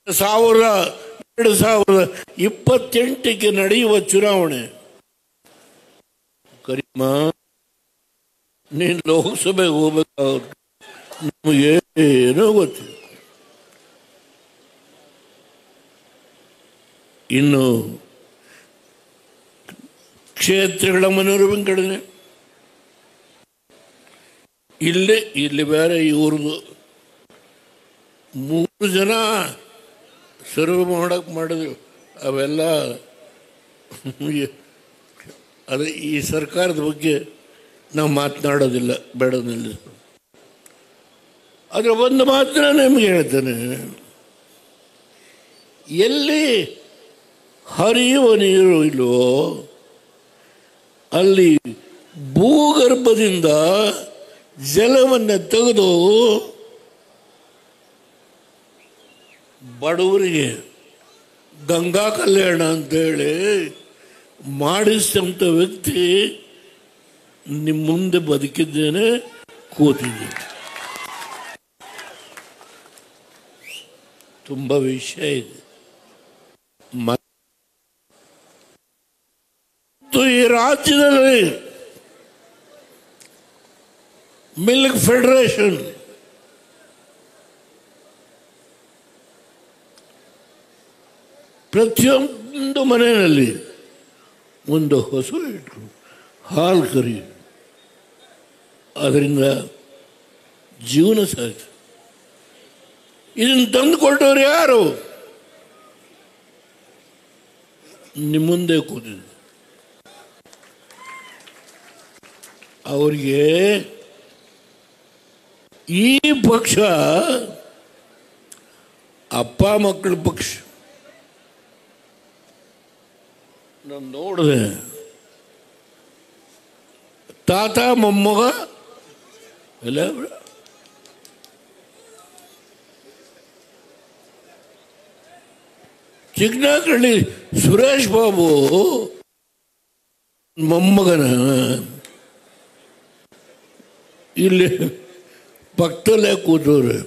2028ಕ್ಕೆ ನಡೆಯುವ ಚುನಾವಣೆ. ಕರೀಮ, ನೀನು ಲೋಕಸಭೆಗೆ ಹೋಗ್ಬೇಕಾಗುತ್ತೆ, ನಮಗೆ ಏನೋ ಗೊತ್ತಿಲ್ಲ. ಇನ್ನು ಕ್ಷೇತ್ರಗಳ ಮನೋರಂಜನೆ ಕಡಿಮೆ. ಇಲ್ಲಿ ಬೇರೆ ಇವ್ರದ್ದು 3 ಜನ ಸರ್ವೆ ಮಾಡಕ್ಕೆ ಮಾಡಿದ್ರು. ಅವೆಲ್ಲ ಅದು ಈ ಸರ್ಕಾರದ ಬಗ್ಗೆ ನಾವು ಮಾತನಾಡೋದಿಲ್ಲ, ಬೇಡೋದಿಲ್ಲ. ಆದರೆ ಒಂದು ಮಾತ್ರ ನಿಮಗೆ ಹೇಳ್ತೇನೆ, ಎಲ್ಲಿ ಹರಿಯುವ ನೀರು ಇಲ್ವೋ ಅಲ್ಲಿ ಭೂಗರ್ಭದಿಂದ ಜಲವನ್ನು ತೆಗೆದು ಬಡವರಿಗೆ ಗಂಗಾ ಕಲ್ಯಾಣ ಅಂತೇಳಿ ಮಾಡಿಸಿದಂಥ ವ್ಯಕ್ತಿ ನಿಮ್ಮ ಮುಂದೆ ಬದುಕಿದ್ದೇನೆ, ಕೂತಿದ್ದೇನೆ. ತುಂಬ ವಿಷಯ ಇದೆ. ಮತ್ತು ಈ ರಾಜ್ಯದಲ್ಲಿ ಮಿಲ್ಕ್ ಫೆಡರೇಷನ್ ಪ್ರತಿಯೊಂದು ಮನೆಯಲ್ಲಿ ಒಂದು ಹಸು ಇಟ್ಟು ಹಾಲು ಕರಿ, ಅದರಿಂದ ಜೀವನ ಸಾಧ್ಯ. ಇದನ್ನು ತಂದುಕೊಟ್ಟವ್ರು ಯಾರು? ನಿಮ್ಮ ಮುಂದೆ ಕೂತಿದ್ರು. ಅವರಿಗೆ ಈ ಪಕ್ಷ ಅಪ್ಪ ಮಕ್ಕಳ ಪಕ್ಷ. ನಾನು ನೋಡಿದೆ, ತಾತ ಮೊಮ್ಮಗ ಎಲ್ಲ ಚಿಕ್ಕನಹಳ್ಳಿ ಸುರೇಶ್ ಬಾಬು ಮೊಮ್ಮಗನ ಇಲ್ಲಿ ಪಕ್ಕದಲ್ಲೇ ಕೂತವ್ರೆ.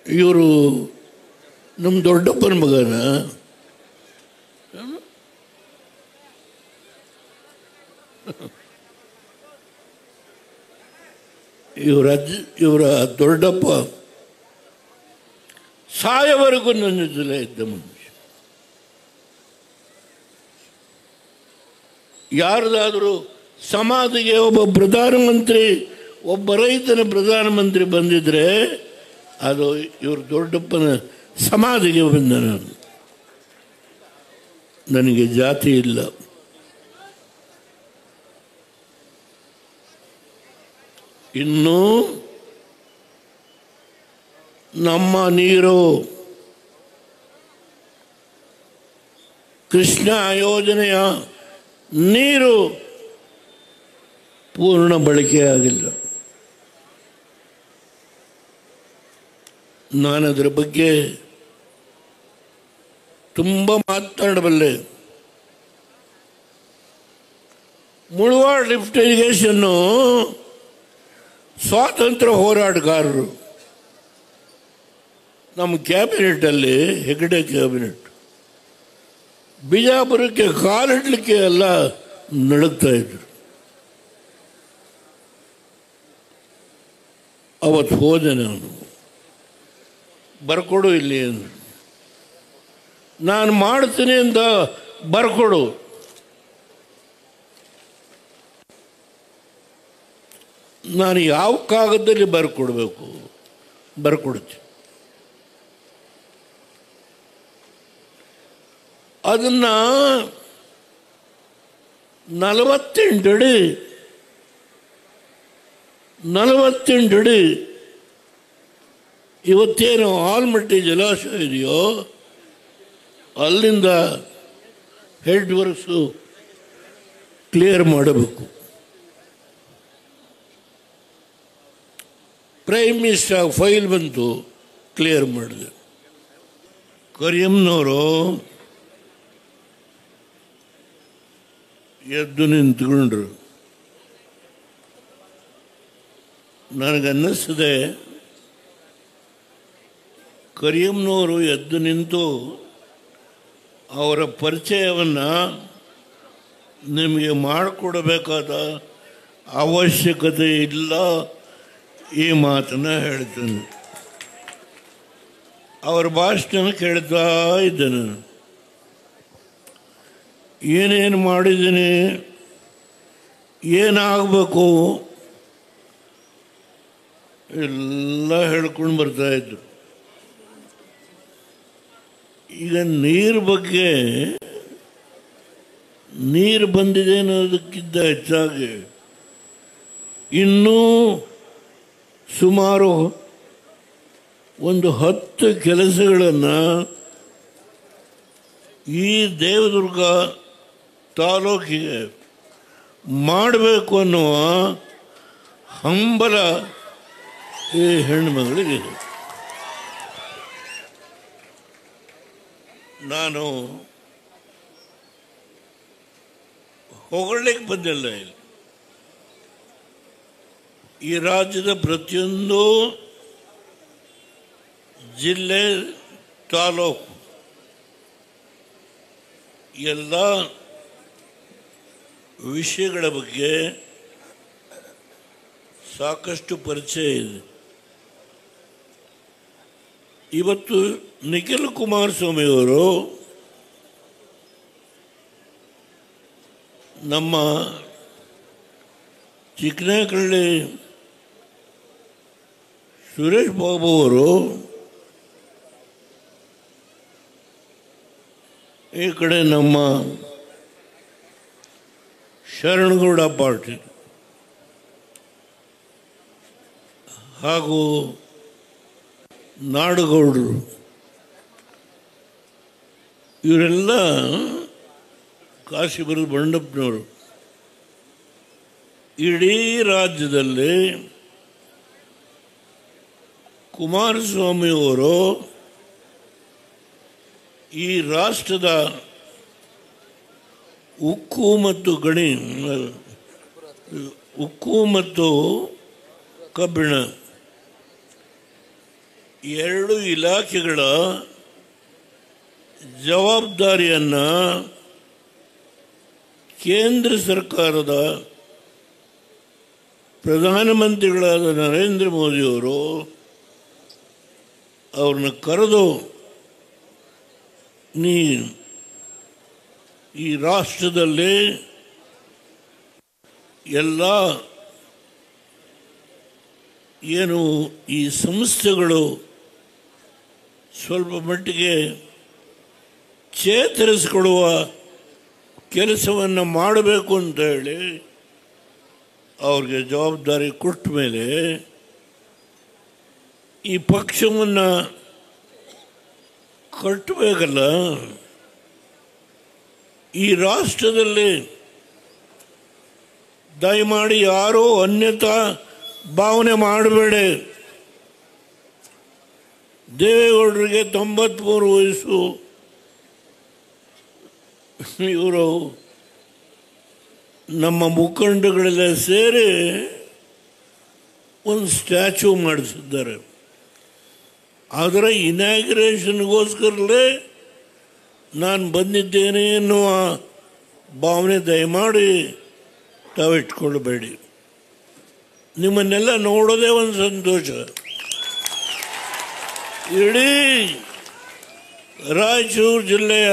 ಇವರು ನಮ್ಮ ದೊಡ್ಡಪ್ಪನ ಮಗನ. ಇವರ ದೊಡ್ಡಪ್ಪ ಸಾಯವರೆಗೂ ನನ್ನ ಜೊತೆ ಇದ್ದ ಮನುಷ್ಯ. ಯಾರದಾದರೂ ಸಮಾಧಿಗೆ ಒಬ್ಬ ಪ್ರಧಾನಮಂತ್ರಿ, ಒಬ್ಬ ರೈತನ ಪ್ರಧಾನಮಂತ್ರಿ ಬಂದಿದ್ರೆ ಅದು ಇವ್ರ ದೊಡ್ಡಪ್ಪನ ಸಮಾಧಿಗೆ ಬಂದ. ನನಗೆ ಜಾತಿ ಇಲ್ಲ. ಇನ್ನು ನಮ್ಮ ನೀರು ಕೃಷ್ಣ ಯೋಜನೆಯ ನೀರು ಪೂರ್ಣ ಬಳಕೆಯಾಗಿಲ್ಲ. ನಾನು ಅದರ ಬಗ್ಗೆ ತುಂಬ ಮಾತನಾಡಬಲ್ಲೆ. ಮುಳವಾಡ್ ಲಿಫ್ಟ್ ಇರಿಗೇಷನ್ನು ಸ್ವಾತಂತ್ರ್ಯ ಹೋರಾಟಗಾರರು ನಮ್ಮ ಕ್ಯಾಬಿನೆಟ್ಟಲ್ಲಿ, ಹೆಗಡೆ ಕ್ಯಾಬಿನೆಟ್, ಬಿಜಾಪುರಕ್ಕೆ ಕಾಲಿಡಲಿಕ್ಕೆ ಎಲ್ಲ ನಡುಗ್ತಾ ಇದ್ರು. ಅವತ್ತು ಹೋದೆ ನಾನು, ಬರ್ಕೊಡು ಇಲ್ಲಿ ಅಂದರು. ನಾನು ಮಾಡ್ತೀನಿ ಅಂತ ಬರ್ಕೊಡು. ನಾನು ಯಾವ ಕಾಗದದಲ್ಲಿ ಬರ್ಕೊಡ್ಬೇಕು, ಬರ್ಕೊಡ್ತೀನಿ. ಅದನ್ನು 48 ಅಡಿ ಇವತ್ತೇನು ಆಲ್ಮಟ್ಟಿ ಜಲಾಶಯ ಇದೆಯೋ ಅಲ್ಲಿಂದ ಹೆಡ್ ವರ್ಕ್ಸು ಕ್ಲಿಯರ್ ಮಾಡಬೇಕು. ಪ್ರೈಮ್ ಮಿನಿಸ್ಟರ್ ಫೈಲ್ ಬಂತು, ಕ್ಲಿಯರ್ ಮಾಡಿದೆ. ಕರಿಯಮ್ಮನವರು ಎದ್ದು ನಿಂತ್ಕೊಂಡ್ರು. ನನಗನ್ನಿಸ್ತದೆ ಕರೀಂನವರು ಎದ್ದು ನಿಂತು ಅವರ ಪರಿಚಯವನ್ನು ನಿಮಗೆ ಮಾಡಿಕೊಡಬೇಕಾದ ಅವಶ್ಯಕತೆ ಇಲ್ಲ, ಈ ಮಾತನ್ನು ಹೇಳ್ತೇನೆ. ಅವರ ಭಾಷಣ ಕೇಳ್ತಾ ಇದ್ದೆ ನಾನು. ಏನೇನು ಮಾಡಿದ್ದೀನಿ, ಏನಾಗಬೇಕು ಎಲ್ಲ ಹೇಳ್ಕೊಂಡು ಬರ್ತಾಯಿದ್ರು. ಈಗ ನೀರು ಬಗ್ಗೆ, ನೀರು ಬಂದಿದೆ ಅನ್ನೋದಕ್ಕಿಂತ ಹೆಚ್ಚಾಗಿ ಇನ್ನೂ ಸುಮಾರು ಒಂದು 10 ಕೆಲಸಗಳನ್ನು ಈ ದೇವದುರ್ಗ ತಾಲೂಕಿಗೆ ಮಾಡಬೇಕು ಅನ್ನುವ ಹಂಬಲ ಈ ಹೆಣ್ಣುಮಗಳಿಗೆ. ನಾನು ಹೊಗಳಲಿಕ್ಕೆ ಬಂದಿಲ್ಲ. ಇಲ್ಲಿ ಈ ರಾಜ್ಯದ ಪ್ರತಿಯೊಂದು ಜಿಲ್ಲೆ, ತಾಲೂಕು ಎಲ್ಲ ವಿಷಯಗಳ ಬಗ್ಗೆ ಸಾಕಷ್ಟು ಪರಿಚಯ ಇದೆ. ಇವತ್ತು ನಿಖಿಲ್ ಕುಮಾರಸ್ವಾಮಿಯವರು ನಮ್ಮ ಚಿಕ್ಕನಹಳ್ಳಿ ಸುರೇಶ್ ಬಾಬು ಅವರು ಈ ಕಡೆ ನಮ್ಮ ಶರಣಗೌಡ ಪಾಟೀಲ್ ಹಾಗೂ ನಾಡಗೌಡರು ಇವರೆಲ್ಲ ಕಾಶಿಪುರದ ಬಂಡಪ್ಪನವರು ಇಡೀ ರಾಜ್ಯದಲ್ಲಿ ಕುಮಾರಸ್ವಾಮಿಯವರು ಈ ರಾಷ್ಟ್ರದ ಉಕ್ಕು ಮತ್ತು ಕಬ್ಬಿಣ ಎರಡು ಇಲಾಖೆಗಳ ಜವಾಬ್ದಾರಿಯನ್ನು ಕೇಂದ್ರ ಸರ್ಕಾರದ ಪ್ರಧಾನಮಂತ್ರಿಗಳಾದ ನರೇಂದ್ರ ಮೋದಿಯವರು ಅವ್ರನ್ನ ಕರೆದು, ನೀ ಈ ರಾಷ್ಟ್ರದಲ್ಲಿ ಎಲ್ಲ ಏನು ಈ ಸಂಸ್ಥೆಗಳು ಸ್ವಲ್ಪ ಮಟ್ಟಿಗೆ ಚೇತರಿಸಿಕೊಳ್ಳುವ ಕೆಲಸವನ್ನು ಮಾಡಬೇಕು ಅಂತ ಹೇಳಿ ಅವ್ರಿಗೆ ಜವಾಬ್ದಾರಿ ಕೊಟ್ಟ ಮೇಲೆ ಈ ಪಕ್ಷವನ್ನು ಕಟ್ಟಬೇಕಲ್ಲ. ಈ ರಾಷ್ಟ್ರದಲ್ಲಿ ದಯಮಾಡಿ ಯಾರೂ ಅನ್ಯತಾ ಭಾವನೆ ಮಾಡಬೇಡಿ. ದೇವೇಗೌಡರಿಗೆ 93 ವಯಸ್ಸು. ಇವರು ನಮ್ಮ ಮುಖಂಡಗಳೆಲ್ಲ ಸೇರಿ ಒಂದು ಸ್ಟ್ಯಾಚ್ಯೂ ಮಾಡಿಸಿದ್ದಾರೆ. ಅದರ ಇನಾಗ್ರೇಷನ್ಗೋಸ್ಕರಲೇ ನಾನು ಬಂದಿದ್ದೇನೆ ಎನ್ನುವ ಭಾವನೆ ದಯಮಾಡಿ ತಾವಿಟ್ಕೊಳ್ಬೇಡಿ. ನಿಮ್ಮನ್ನೆಲ್ಲ ನೋಡೋದೇ ಒಂದು ಸಂತೋಷ. ಇಡೀ ರಾಯಚೂರು ಜಿಲ್ಲೆಯ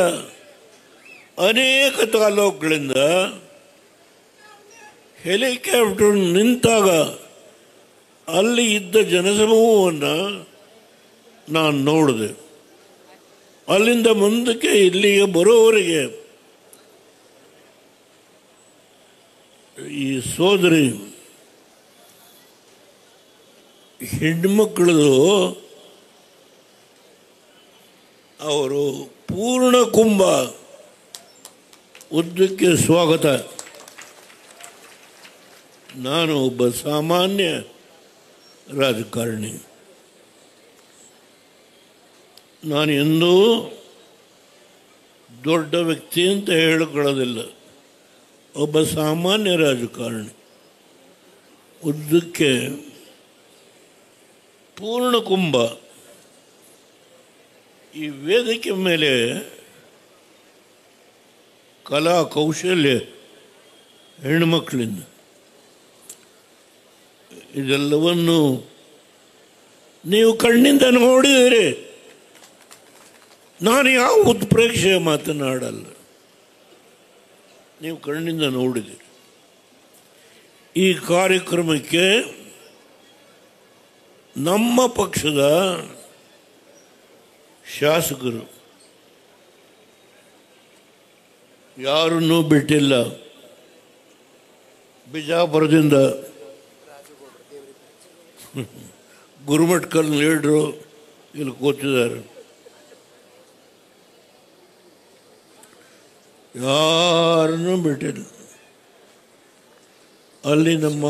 ಅನೇಕ ತಾಲೂಕುಗಳಿಂದ ಹೆಲಿಕಾಪ್ಟರ್ ನಿಂತಾಗ ಅಲ್ಲಿ ಇದ್ದ ಜನಸಮೂಹವನ್ನು ನಾನು ನೋಡಿದೆ. ಅಲ್ಲಿಂದ ಮುಂದಕ್ಕೆ ಇಲ್ಲಿಗೆ ಬರೋವರೆಗೆ ಈ ಸೋದರಿ ಹೆಣ್ಮಕ್ಕಳದು ಅವರು ಪೂರ್ಣ ಕುಂಭ ಉದ್ದಕ್ಕೆ ಸ್ವಾಗತ. ನಾನು ಒಬ್ಬ ಸಾಮಾನ್ಯ ರಾಜಕಾರಣಿ. ನಾನು ಎಂದೂ ದೊಡ್ಡ ವ್ಯಕ್ತಿ ಅಂತ ಹೇಳಿಕೊಳ್ಳೋದಿಲ್ಲ. ಒಬ್ಬ ಸಾಮಾನ್ಯ ರಾಜಕಾರಣಿ. ಉದ್ದಕ್ಕೆ ಪೂರ್ಣ ಕುಂಭ ಈ ವೇದಿಕೆ ಮೇಲೆ ಕಲಾ ಕೌಶಲ್ಯ ಹೆಣ್ಣುಮಕ್ಕಳಿಂದ ಇದೆಲ್ಲವನ್ನು ನೀವು ಕಣ್ಣಿಂದ ನೋಡಿದರೆ ನಾನು ಯಾವ ಉತ್ಪ್ರೇಕ್ಷೆ ಮಾತನಾಡಲ್ಲ, ನೀವು ಕಣ್ಣಿಂದ ನೋಡಿದಿರಿ. ಈ ಕಾರ್ಯಕ್ರಮಕ್ಕೆ ನಮ್ಮ ಪಕ್ಷದ ಶಾಸಕರು ಯಾರನ್ನೂ ಬಿಟ್ಟಿಲ್ಲ. ಬಿಜಾಪುರದಿಂದ ಗುರುಮಠಕಲ್ ಲೀಡ್ರು ಇಲ್ಲಿ ಕೂತಿದ್ದಾರೆ. ಯಾರನ್ನೂ ಬಿಟ್ಟಿಲ್ಲ. ಅಲ್ಲಿ ನಮ್ಮ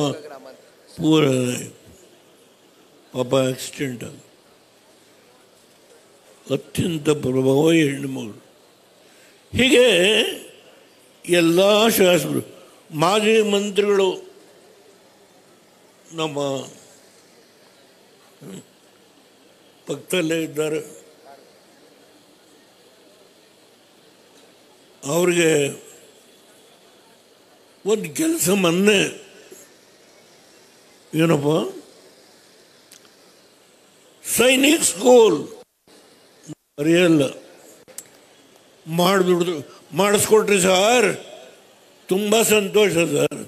ಪೂರ ಪಾಪ ಆಕ್ಸಿಡೆಂಟ್ ಆಗ ಅತ್ಯಂತ ಪ್ರಭಾವಿ ಹೆಣ್ಣುಮಗಳು. ಹೀಗೆ ಎಲ್ಲ ಶಾಸಕರು, ಮಾಜಿ ಮಂತ್ರಿಗಳು ನಮ್ಮ ಪಕ್ಕದಲ್ಲೇ ಇದ್ದಾರೆ. ಅವ್ರಿಗೆ ಒಂದು ಕೆಲಸ ಮೊನ್ನೆ ಏನಪ್ಪ ಸೈನಿಕ್ ಸ್ಕೂಲ್ ಅರಿಯಲ್ಲ ಮಾಡಿಸ್ಕೊಟ್ರಿ ಸರ್, ತುಂಬ ಸಂತೋಷ ಸರ್.